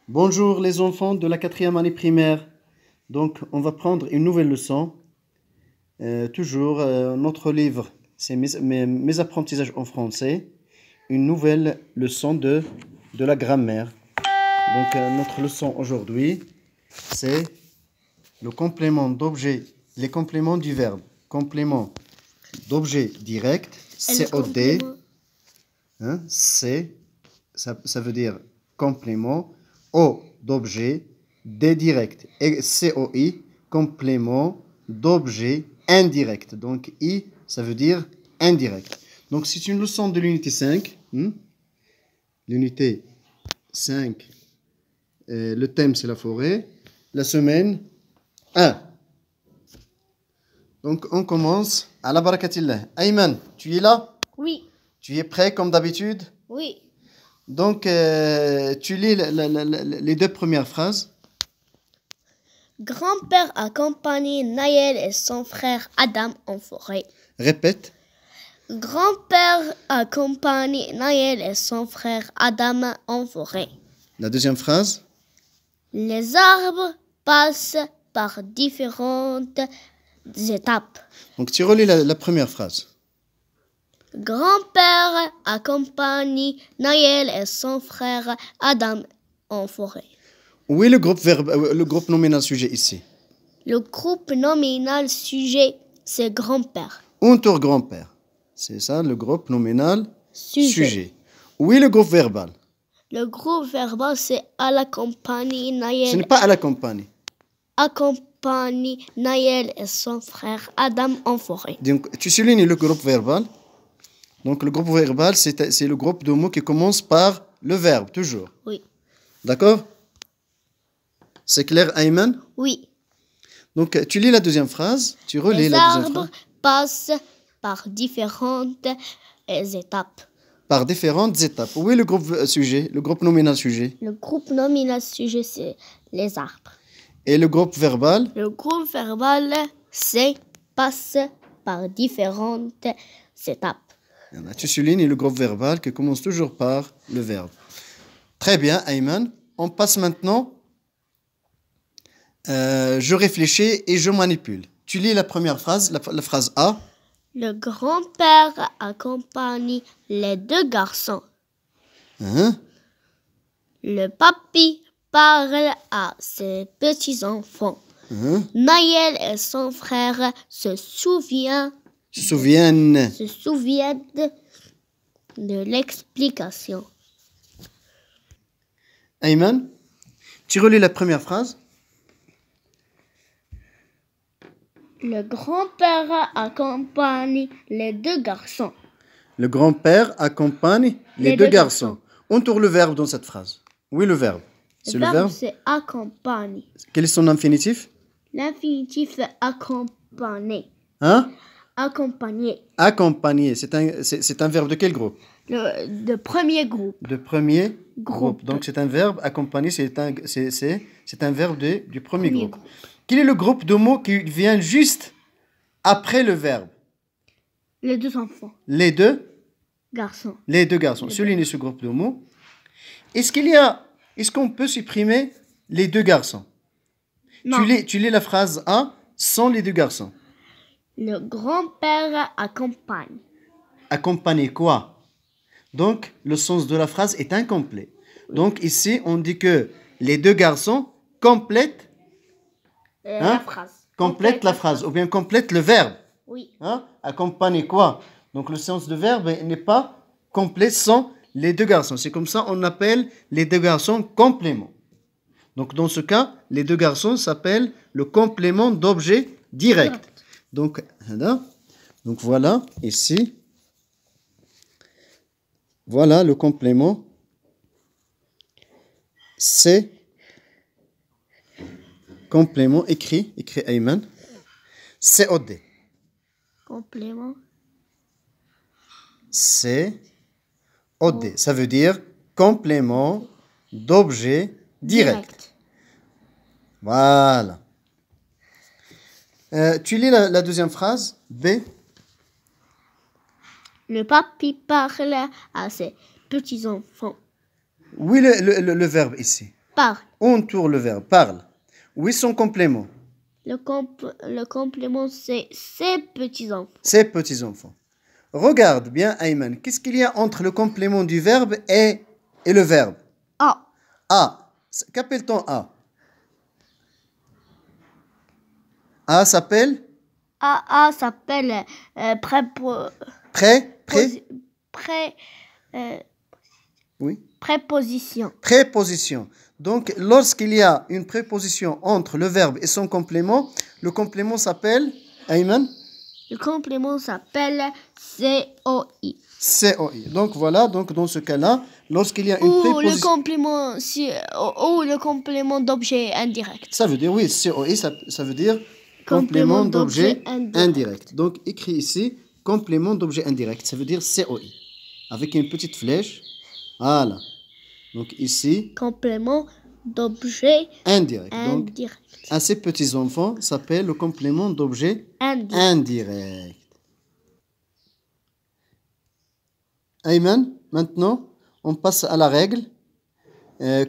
Bonjour les enfants de la 4e année primaire. Donc on va prendre une nouvelle leçon. Toujours notre livre, c'est mes apprentissages en français. Une nouvelle leçon de la grammaire. Donc notre leçon aujourd'hui, c'est le complément d'objet, les compléments du verbe. Complément d'objet direct, COD. Hein, ça veut dire complément. O d'objet, D direct, et COI, complément d'objet indirect. Donc I, ça veut dire indirect. Donc c'est une leçon de l'unité 5. L'unité 5, le thème c'est la forêt. La semaine 1. Donc on commence à la barakatillah. Ayman, tu es là? Oui. Tu es prêt comme d'habitude? Oui. Donc, tu lis les deux premières phrases. Grand-père accompagne Naël et son frère Adam en forêt. Répète. Grand-père accompagne Naël et son frère Adam en forêt. La deuxième phrase. Les arbres passent par différentes étapes. Donc, tu relis la première phrase. Grand-père accompagne Naël et son frère Adam en forêt. Où est le groupe nominal sujet ici? Le groupe nominal sujet, c'est grand-père. Autour grand-père. C'est ça, le groupe nominal sujet. Où est le groupe verbal? Le groupe verbal, c'est à la compagnie Naël. Ce n'est pas à la compagnie. Accompagne Naël et son frère Adam en forêt. Donc, tu soulignes le groupe verbal. Donc, le groupe verbal, c'est le groupe de mots qui commence par le verbe, toujours. Oui. D'accord? C'est clair, Ayman? Oui. Donc, tu lis la deuxième phrase. Tu relis la deuxième phrase. Les arbres passent par différentes étapes. Par différentes étapes. Où est le groupe sujet, le groupe nominal sujet? Le groupe nominal sujet, c'est les arbres. Et le groupe verbal? Le groupe verbal, c'est passe par différentes étapes. Tu soulignes le groupe verbal qui commence toujours par le verbe. Très bien, Ayman. On passe maintenant. Je réfléchis et je manipule. Tu lis la première phrase, la phrase A. Le grand-père accompagne les deux garçons. Hein? Le papy parle à ses petits-enfants. Naël et son frère se souviennent de l'explication. Ayman, tu relis la première phrase. Le grand-père accompagne les deux garçons. Le grand-père accompagne les deux garçons. On tourne le verbe dans cette phrase. Oui, le verbe. Le verbe, c'est accompagne. Quel est son infinitif? L'infinitif est accompagner. Hein? Accompagner. Accompagner. C'est un verbe de quel groupe? De premier groupe. De premier groupe. Donc c'est un verbe. Accompagner, c'est un verbe du premier groupe. Quel est le groupe de mots qui vient juste après le verbe? Les deux enfants. Les deux garçons. Les deux garçons. Soulignez ce groupe de mots. Est-ce qu'on peut supprimer les deux garçons? Non. Tu lis la phrase A sans les deux garçons. Le grand-père accompagne. Accompagner quoi? Donc, le sens de la phrase est incomplet. Donc, ici, on dit que les deux garçons complètent la phrase. Complète la phrase, ou bien complète le verbe. Oui. Accompagner quoi? Donc, le sens de verbe n'est pas complet sans les deux garçons. C'est comme ça on appelle les deux garçons complément. Donc, dans ce cas, les deux garçons s'appellent le complément d'objet direct. Donc, voilà, ici. Voilà le complément. C'est complément écrit Ayman. COD. Complément. COD. Ça veut dire complément d'objet direct. Voilà. Tu lis la deuxième phrase, B. Le papy parle à ses petits-enfants. Oui, le verbe ici. Parle. Entoure le verbe. Parle. Où est son complément? Le complément, c'est ses petits-enfants. Ses petits-enfants. Regarde bien, Ayman. Qu'est-ce qu'il y a entre le complément du verbe et le verbe? A. A. Qu'appelle-t-on A? A s'appelle? A s'appelle Pré? Oui. préposition. Préposition. Donc, lorsqu'il y a une préposition entre le verbe et son complément, le complément s'appelle, Ayman? Le complément s'appelle COI. COI. Donc, voilà. Donc, dans ce cas-là, lorsqu'il y a une préposition... Ou le complément d'objet indirect. Ça veut dire, oui, COI, ça veut dire complément d'objet indirect. Donc, écrit ici, complément d'objet indirect. Ça veut dire COI. Avec une petite flèche. Voilà. Donc, ici... Complément d'objet indirect. Donc, à ces petits-enfants s'appelle le complément d'objet indirect. Ayman, maintenant, on passe à la règle.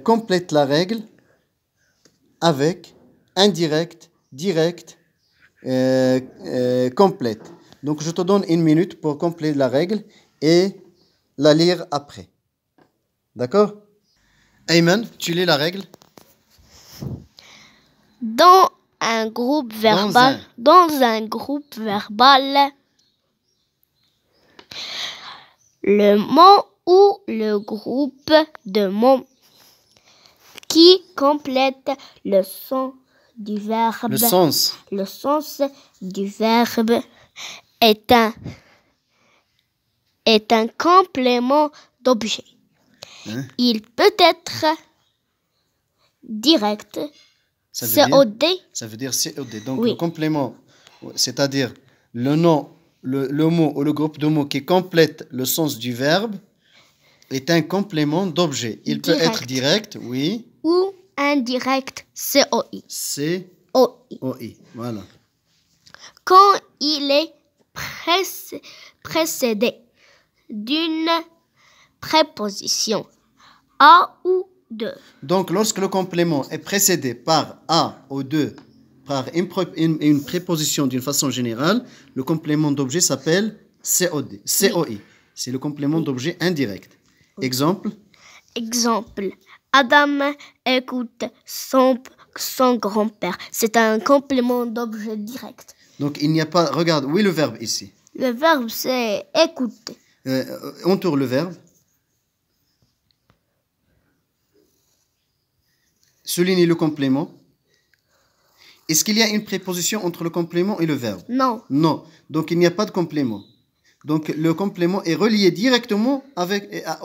Complète la règle avec indirect, direct, complète. Donc, je te donne une minute pour compléter la règle et la lire après. D'accord? Ayman, tu lis la règle? Dans un groupe verbal, le mot ou le groupe de mots qui complète le sens du verbe. Le sens Du verbe est un complément d'objet. Hein? Il peut être direct, COD. Ça veut dire COD. Donc, Oui. le complément, c'est-à-dire le nom, le mot ou le groupe de mots qui complète le sens du verbe est un complément d'objet. Il peut être direct, oui. Ou indirect, COI. COI. Voilà. Quand il est précédé d'une préposition A ou de. Donc, lorsque le complément est précédé par A ou de, par une préposition d'une façon générale, le complément d'objet s'appelle COI. C'est le complément d'objet indirect. Exemple. Adam écoute son grand-père. C'est un complément d'objet direct. Donc, il n'y a pas... Regarde, où est le verbe ici? Le verbe, c'est écouter. Entoure le verbe. Souligne le complément. Est-ce qu'il y a une préposition entre le complément et le verbe? Non. Non. Donc, il n'y a pas de complément. Donc, le complément est relié directement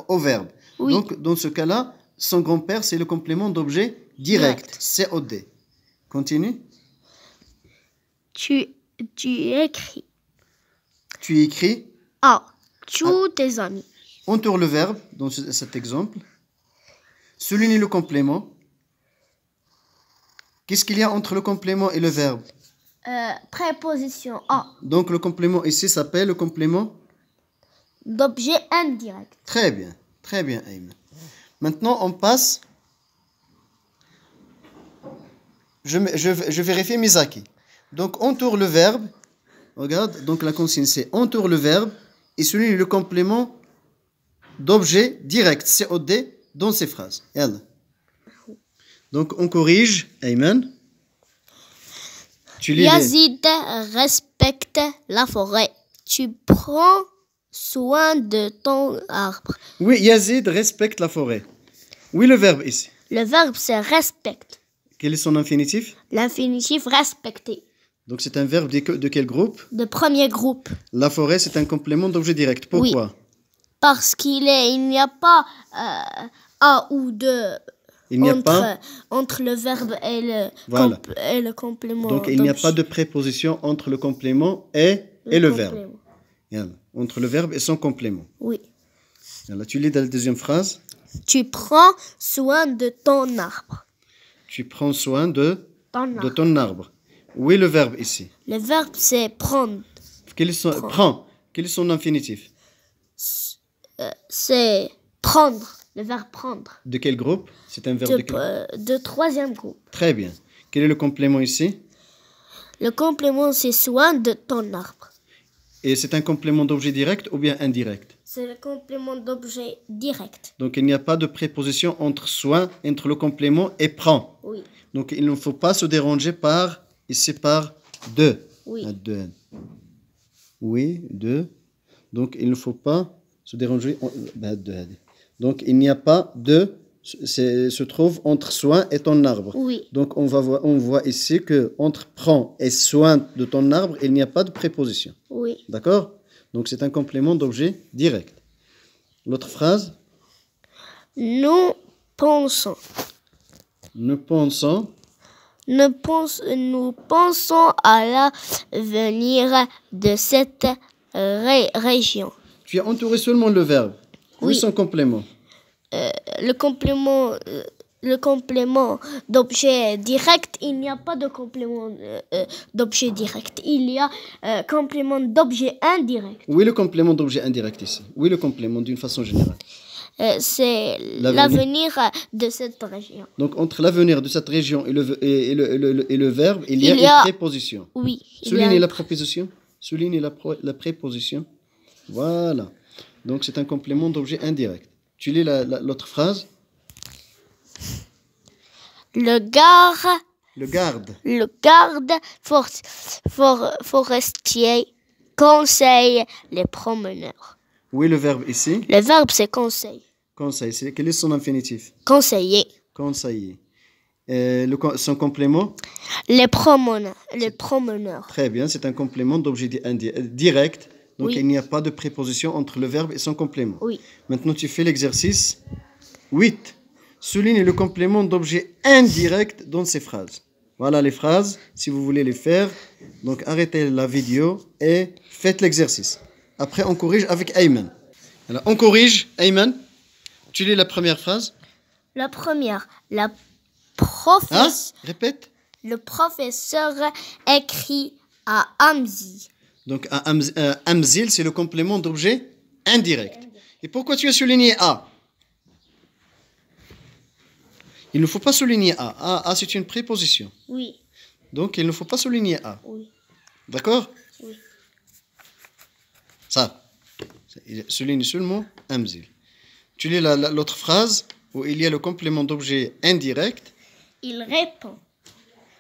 au verbe. Oui. Donc, dans ce cas-là, son grand-père, c'est le complément d'objet direct. COD. Continue. Tu écris. Tu écris. Tous tes amis. Entoure le verbe dans cet exemple. Souligne le complément. Qu'est-ce qu'il y a entre le complément et le verbe? Préposition A. Donc, le complément ici s'appelle le complément d'objet indirect. Très bien, Ayman. Maintenant, on passe. Je vérifie mes acquis. Donc, entoure le verbe. Regarde, donc la consigne c'est entoure le verbe et souligne le complément d'objet direct, COD, dans ces phrases. Yalla. Donc, on corrige, Ayman. Yazid respecte la forêt. Tu prends soin de ton arbre. Oui, Yazid respecte la forêt. Oui, le verbe ici. Le verbe, c'est respecte. Quel est son infinitif? L'infinitif respecter. Donc, c'est un verbe de quel groupe? De premier groupe. La forêt, c'est un complément d'objet direct. Pourquoi? Oui. Parce qu'il n'y a pas A ou de... Il n'y a pas entre le verbe et le complément. Donc, il n'y a pas de préposition entre le complément et le verbe. Yalla. Entre le verbe et son complément. Oui. Yalla. Tu lis dans la deuxième phrase. Tu prends soin de ton arbre. Tu prends soin de ton arbre. Où est le verbe ici? Le verbe, c'est prendre. Prends. Quel est son infinitif? C'est prendre. Le verbe prendre. De quel groupe? C'est un verbe de quel? De troisième groupe. Très bien. Quel est le complément ici? Le complément, c'est soin de ton arbre. Et c'est un complément d'objet direct ou bien indirect? C'est le complément d'objet direct. Donc il n'y a pas de préposition entre soin, entre le complément et prend. Oui. Donc il ne faut pas se déranger par, ici par de. Oui. De. Oui, de. Donc il ne faut pas se déranger. De. Donc il n'y a pas de, se trouve entre soin et ton arbre. Oui. Donc on voit ici que entre prend et soin de ton arbre, il n'y a pas de préposition. Oui. D'accord? Donc c'est un complément d'objet direct. L'autre phrase? Nous pensons. Nous pensons. Nous pensons à l'avenir de cette région. Tu as entouré seulement le verbe. Oui. Son complément. Le complément d'objet direct, il n'y a pas de complément d'objet direct. Il y a complément d'objet indirect. Oui, le complément d'objet indirect ici. Oui, le complément d'une façon générale. C'est l'avenir de cette région. Donc, entre l'avenir de cette région et le verbe, il y a une préposition. Oui. Soulignez la préposition. Soulignez la préposition. Voilà. Donc, c'est un complément d'objet indirect. Tu lis l'autre phrase. Le garde forestier conseille les promeneurs. Oui, le verbe ici. Le verbe, c'est conseil. Conseil, quel est son infinitif? Conseiller. Conseiller. Son complément? Les promeneurs. Très bien, c'est un complément d'objet direct. Donc, oui. Il n'y a pas de préposition entre le verbe et son complément. Oui. Maintenant, tu fais l'exercice 8. Souligne le complément d'objet indirect dans ces phrases. Voilà les phrases, si vous voulez les faire. Donc, arrêtez la vidéo et faites l'exercice. Après, on corrige avec Ayman. Alors, on corrige, Ayman. Tu lis la première phrase. La première. Répète. Le professeur écrit à Hamzi. Donc, Hamzil, c'est le complément d'objet indirect. Et pourquoi tu as souligné A? Il ne faut pas souligner A. A, c'est une préposition. Oui. Donc, il ne faut pas souligner A. Oui. D'accord? Oui. Ça. Il souligne seulement Hamzil. Tu lis l'autre phrase où il y a le complément d'objet indirect. Il répond.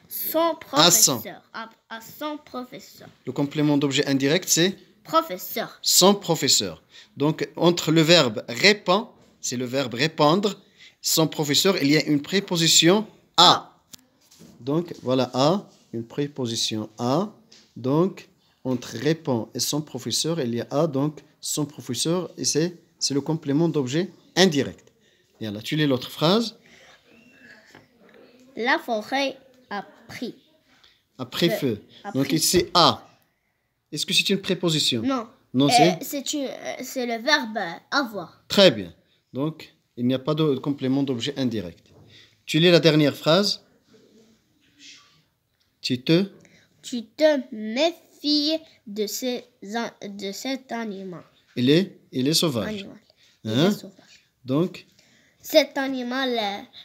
Son professeur. À son professeur. Le complément d'objet indirect, c'est? Professeur. Son professeur. Donc, entre le verbe répond, c'est le verbe répondre, son professeur, il y a une préposition à. Donc, voilà A, une préposition à. Donc, entre répond et son professeur, il y a A, donc son professeur, et c'est le complément d'objet indirect. Et là, tu lis l'autre phrase. La forêt a pris. Après feu. Donc, ici, A. Est-ce que c'est une préposition? Non. Non, c'est le verbe avoir. Très bien. Donc, il n'y a pas de complément d'objet indirect. Tu lis la dernière phrase. Tu te méfies de cet animal. Il est sauvage. Il est sauvage. Donc, cet animal,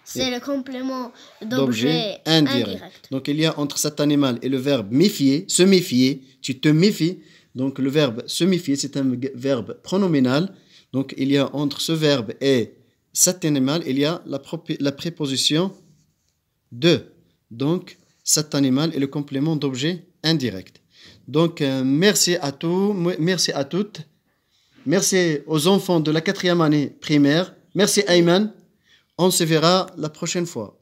c'est le complément d'objet indirect. Donc, il y a entre cet animal et le verbe méfier, se méfier, tu te méfies. Donc, le verbe se méfier, c'est un verbe pronominal. Donc, il y a entre ce verbe et cet animal, il y a la préposition de. Donc, cet animal est le complément d'objet indirect. Donc, merci à tous, merci à toutes. Merci aux enfants de la 4e année primaire. Merci Ayman. On se verra la prochaine fois.